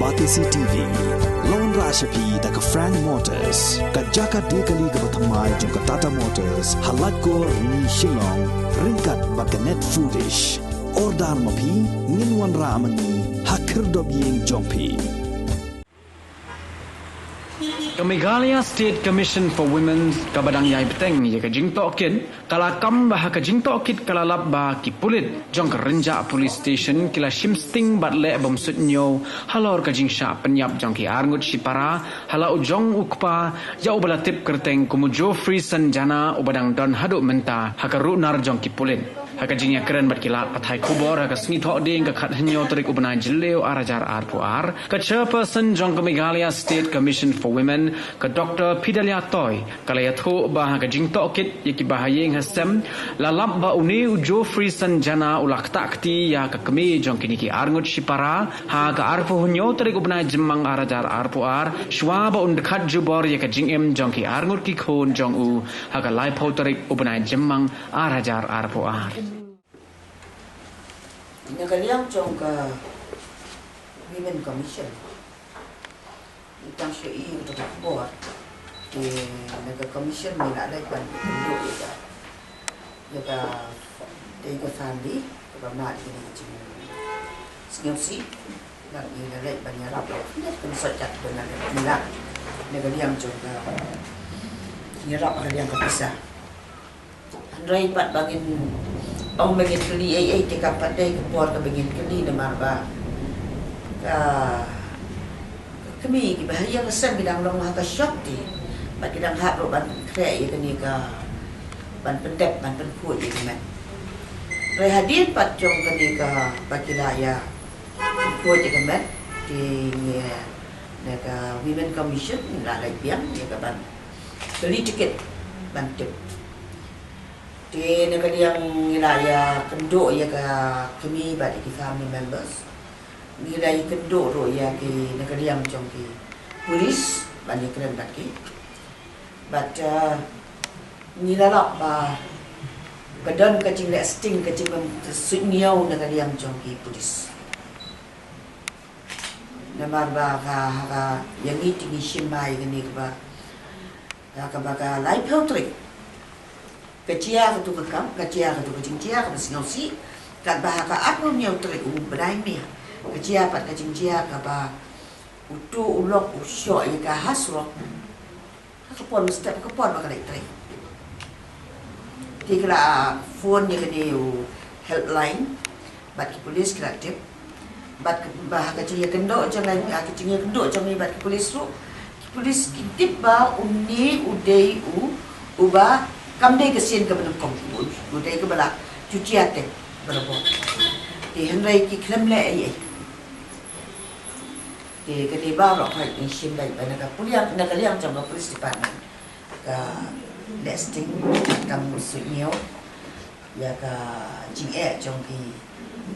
Batisi TV Nongrah Shapi da ka Frank Motors ka jaka dekali ka bathamai jong ka Tata Motors halat ko ni Shillong ringkat bakanet foodish ordar mapi ninwan ramani hakir dobyeng jongpi. Meghalaya State Commission for Women kabadang yai peteng ye ka jingtok kin kala kam bah ka jingtok kit kala lap ba ki Pulit jong ka renja police station kila shimsting bat le bom Suidñiew halor ka Jingshah Pynïap jong ki Arngut Shipara hala ujong ukpa ya ubala tip kerteng kumujo free sanjana ubadang don haduk menta hakaru nar jong ki Pulit haka jingya keren bat kila pathai kubor haka sngi thok ding ka khat hanyo tarik ubana jileo arajar arpuar ka chairperson jong ka Meghalaya State Commission for Women ka Dr. Pynïap toy kalaya tho bah ka jingtok kit yaki bahayeng hasem lalap ba uni ujo free sanjana ulak takti ya ka kemi jong kini ki Arngut Shipara ha ka arpu hunyo tarik ubna jemang arajar arpuar shwa ba undkhat jubor ya ka jingem jong ki Arngut ki khon jong u ha ka lai pho tarik ubna jemang arajar arpuar Nagaliang jong ka Women Commission itang siya iyo ito kakabor nagka-commission may nalay pa nito yung family kapamali Suidñiew lang yung nalay pa niya rapo kung sotyak ko na nila nagaliang jong ka nirap nagaliang kapisa Andray pat bangin ang magin kali ay tikapat day kapor ka bangin kali na marba kami bahaya kesan bidang long ha ka shop di bat bidang ha ro ban kre ye kani ka ban pendep ban penput ye kan re hadir pat jong kani ka pakilaya put ye kan di ne ka Women Commission la lai biang ye ka ban beli tiket ban tip di ne ka yang ilaya kendo ye ka kami bat di family members nilai kendo ro ya ki negeriam jong ki polis bani keren baki but nilai lak ba badan ka jing le sting ka jing Suidñiew negeriam jong ki polis namar ba ka yang itu ni simai gini ba ka ba lai peltrik kecil tu kam kecil tu Jingshah ka Suidñiew ka ba ka aku neutrik bedai mi kecil pat Jingshah ka ba utu ulok usyo ya ka hasro kapon step kapon ba kalai tre tikla phone ni kini helpline bat ki polis kreatif bat ba ka cing kendo jangan ka cing kendo jangan bat ki polis ru polis kitip ba uni udai uba kamdai kesin ka benukong udai ke bala cuci ate berapa di henrai ki kremle ai di ketiba rock hai in shim dai bana ka Pulit nagaliang jong police department ka nesting kam Suidñiew ya ka Jingshah jong ki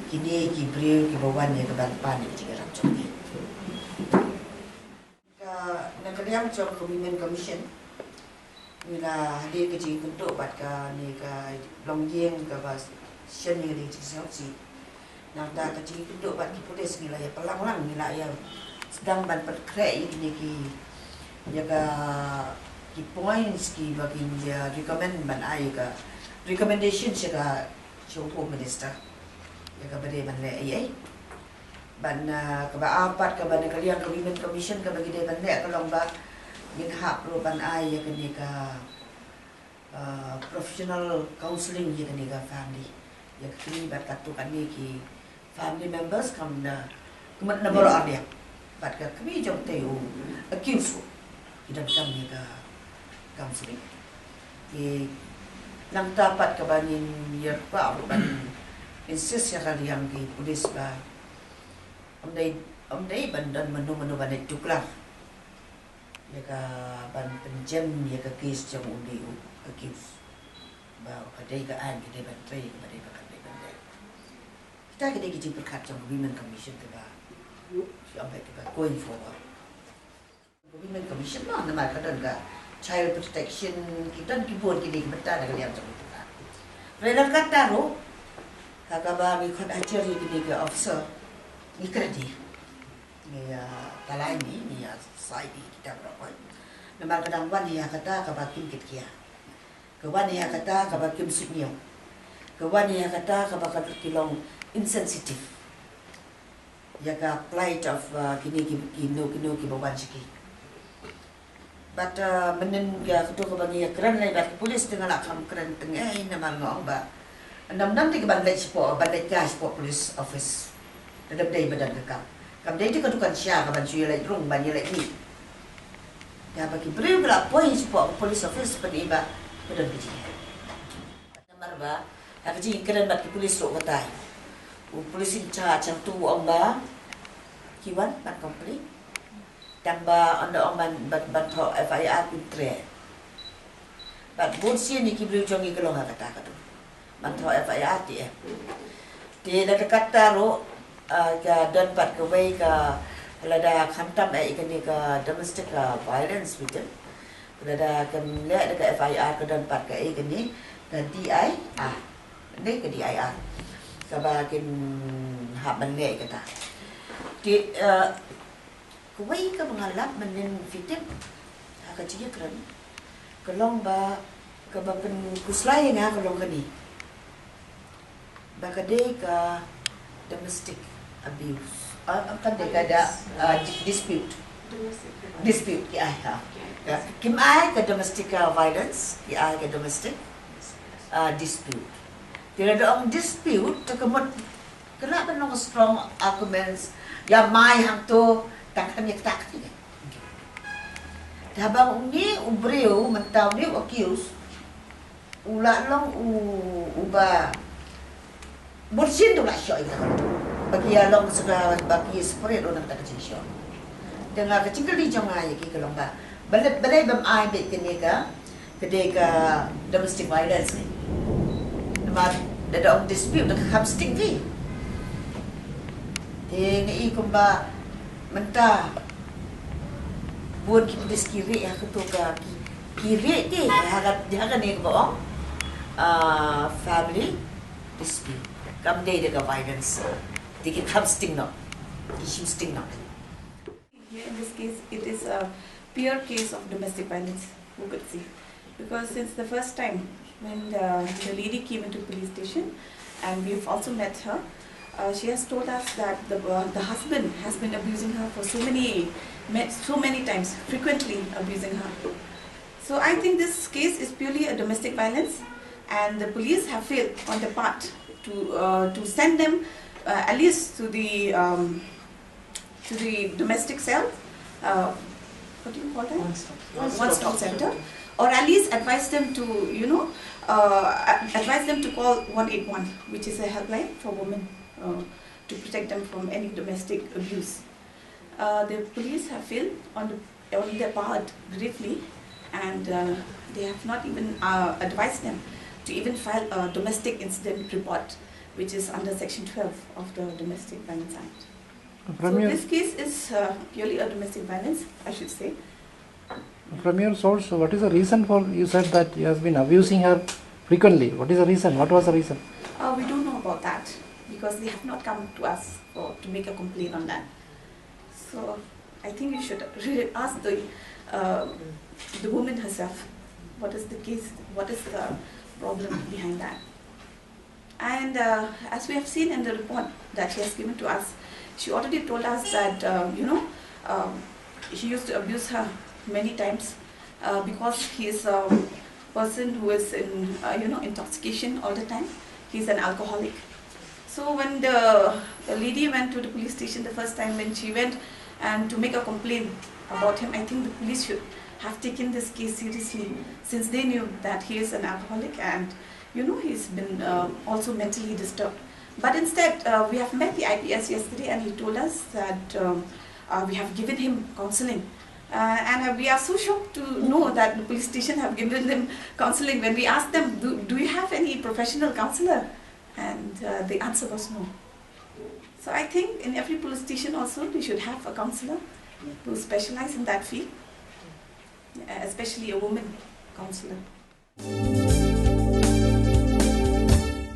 kini ki bril ki bawan ya ka ban pan ni jing ram jong ka nagaliang jong Women Commission nila hadir ke jing bentuk bat ka ni ka longyeng ka ba shen ni di Jingshah nang da ka jing bentuk bat ki polis nila ya pelang-lang nila ya sedang ban perkre ini ki jaga ki points ki bagi dia recommend ban ai ka recommendation jaga Home Minister jaga bade ban le ai ban ka ba apat ka ban kaliang ka Women Commission ka bagi dia ban le ka long ba ning hap ro ban ai ya kini ka professional counseling ya kini ka family ya kini bat katu kan ni ki family members kam na kumat na baro dia bat ka kami jom teu accuse idan kami ka counseling nang dapat ka banin yer pa ban insist ya kali yang ki polis ba omdai ban dan menu ban tuklah ya ka ban penjem ya ka case jom undi accuse ba kadai ka an kadai ban trai kadai ka kadai ban kita kadai ki berkat jom Women Commission ke ba sampai kita going forward. Women Commission mana mereka dan ka child protection kita kibun kini betul dengan yang sebutkan. Mereka kata ro, kakak bami kon ajar ini ke officer, ni kerja. ni talai ni sai di kita berapa. Memang kadang wan ni kata kabakim kitkia. Kawan ni kata kabakim Suidñiew. Kawan ni kata kabakal kilong insensitive. Jaga plight of kini bawan sikit. But menen ya ketua kebangi keren lai bat polis dengan lakam keren tengah nama ngong ba. Nam di keban lai sport police office. Dalam day badan kekam. Kam day di ketukan sia kaban suy lai rung ban lai ni. Ya bagi beri bela poin sport police office pada iba badan kecil. Nomor ba, ya kecil keren bat polis lo katai. Polis in charge yang tu ong ba kiwan ban complete. Tambah anda orang bantu FIR pintre. Bat bonsi ni kibri jongi kelong kata kata. Bantu FIR ti. Ti dah kata ro ke dan bat ke way ke lada khantam ikan ni ke domestic violence betul. Lada kemlek dekat FIR ke dan bat ke ikan ni dan DIR. Ni ke DIR. Sebagai hak balik kata. Ti kuai ke mengalap menen fitim kecil keren kelong ba ke bapen kuslai nga kelong kani ba kade ka domestic abuse akan de kada dispute ki ai ha kim ai ke domestic violence ki ai ke domestic dispute tidak ada orang dispute tekemut kena benong strong arguments ya mai hang tu takkan yang tak ni. Habang ni ubreu mentau ni accuse ulat long uba bursin tu lah syok itu. Bagi long segala bagi spread orang tak kecil syok. Dengan kecil kali jangan aja ki kelong ba. Balai bam ai bet kini ka kedega domestic violence ni. Nama ada orang dispute dekat hamsting ni. Ini ikumba mentah buat kita kiri ya ketua kiri deh harap ni bohong family dispute kam day dengan violence dikit ham sting no issue sting no. Here in this case it is a pure case of domestic violence we could see because since the first time when the lady came into police station and we've also met her. She has told us that the husband has been abusing her for so many times, frequently abusing her. So I think this case is purely a domestic violence, and the police have failed on their part to send them at least to the domestic cell. What do you call that? One-stop center, or at least advise them to advise them to call 181, which is a helpline for women. To protect them from any domestic abuse. The police have failed on their part gravely, and they have not even advised them to even file a domestic incident report, which is under Section 12 of the Domestic Violence Act. So this case is purely a domestic violence, I should say. From your source, what is the reason for, you said that he has been abusing her frequently. What is the reason? What was the reason? We don't know about that, because they have not come to us to make a complaint on that. So I think you should really ask the woman herself, what is the case, what is the problem behind that. And as we have seen in the report that she has given to us, she already told us that, he used to abuse her many times because he is a person who is in, intoxication all the time. He's an alcoholic. So when the lady went to the police station the first time, when she went and to make a complaint about him, I think the police should have taken this case seriously, since they knew that he is an alcoholic and he's been also mentally disturbed. But instead, we have met the IPS yesterday, and he told us that we have given him counseling. And we are so shocked to know that the police station have given them counseling. When we asked them, do you have any professional counselor? And the answer was no. So I think in every police station also they should have a counselor who specializes in that field, especially a woman counselor.